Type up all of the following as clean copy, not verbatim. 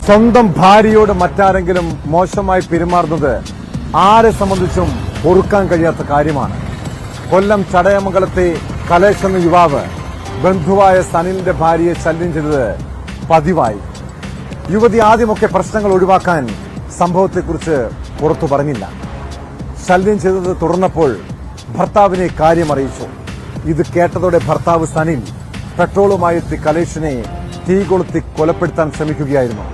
സ്വന്തം ഭാര്യയോട് മറ്റാരെങ്കിലും മോശമായി പെരുമാറുന്നത് ആരെ സംബന്ധിച്ചും പൊറുക്കാൻ കഴിയാത്ത കാര്യമാണ്. കൊല്ലം ചടയമംഗലത്തെ കലേഷ് എന്ന യുവാവ് ബന്ധുവായ സനിലിന്റെ ഭാര്യയെ ശല്യം ചെയ്തത് പതിവായി. യുവതി ആദ്യമൊക്കെ പ്രശ്നങ്ങൾ ഒഴിവാക്കാൻ സംഭവത്തെക്കുറിച്ച് പുറത്തു പറഞ്ഞില്ല. ശല്യം ചെയ്തത് തുടർന്നപ്പോൾ ഭർത്താവിനെ കാര്യമറിയിച്ചു. ഇത് കേട്ടതോടെ ഭർത്താവ് സനിൽ പെട്രോളുമായി എത്തി കലേഷിനെ തീ കൊളുത്തി കൊലപ്പെടുത്താൻ ശ്രമിക്കുകയായിരുന്നു.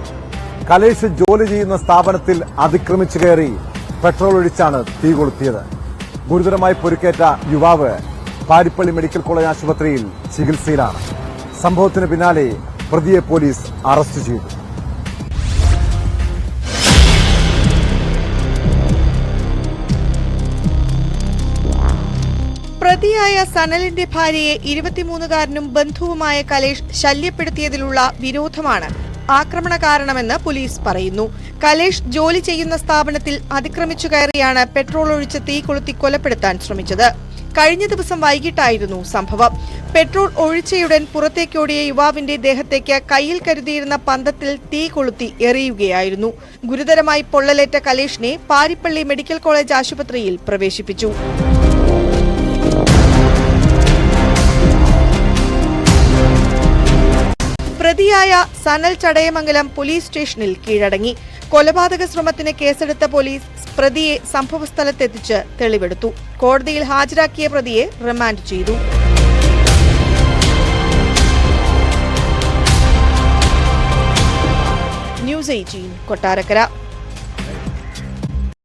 കലേഷ് ജോലി ചെയ്യുന്ന സ്ഥാപനത്തിൽ അതിക്രമിച്ചു കയറി പെട്രോൾ ഒഴിച്ചാണ് തീ കൊളുത്തിയത്. ഗുരുതരമായി പൊരുക്കേറ്റ യുവാവ് പാരിപ്പള്ളി മെഡിക്കൽ കോളേജ് ആശുപത്രിയിൽ ചികിത്സയിലാണ്. സംഭവത്തിന് പിന്നാലെ പ്രതിയെ പോലീസ് അറസ്റ്റ് ചെയ്തു. പ്രതിയായ സനലിന്റെ ഭാര്യയെ 23-കാരനും ബന്ധുവുമായ കലേഷ് ശല്യപ്പെടുത്തിയതിലുള്ള വിരോധമാണ് ആക്രമണ കാരണമെന്ന് പോലീസ് പറയുന്നു. കലേഷ് ജോലി ചെയ്യുന്ന സ്ഥാപനത്തിൽ അതിക്രമിച്ചു കയറിയാണ് പെട്രോൾ ഒഴിച്ച് തീ കൊളുത്തി കൊലപ്പെടുത്താൻ ശ്രമിച്ചത്. കഴിഞ്ഞ ദിവസം വൈകിട്ടായിരുന്നു സംഭവം. പെട്രോൾ ഒഴിച്ചയുടൻ പുറത്തേക്കോടിയ യുവാവിന്റെ ദേഹത്തേക്ക് കയ്യിൽ കരുതിയിരുന്ന പന്തത്തിൽ തീ കൊളുത്തി എറിയുകയായിരുന്നു. ഗുരുതരമായി പൊള്ളലേറ്റ കലേഷിനെ പാരിപ്പള്ളി മെഡിക്കൽ കോളേജ് ആശുപത്രിയിൽ പ്രവേശിപ്പിച്ചു. പ്രതിയായ സനൽ ചടയമംഗലം പോലീസ് സ്റ്റേഷനിൽ കീഴടങ്ങി. കൊലപാതക ശ്രമത്തിന് കേസെടുത്ത പോലീസ് പ്രതിയെ സംഭവസ്ഥലത്തെത്തിച്ച് തെളിവെടുത്തു. കോടതിയിൽ ഹാജരാക്കിയ പ്രതിയെ റിമാൻഡ് ചെയ്തു. ന്യൂസ് 18 കൊട്ടാരക്കര.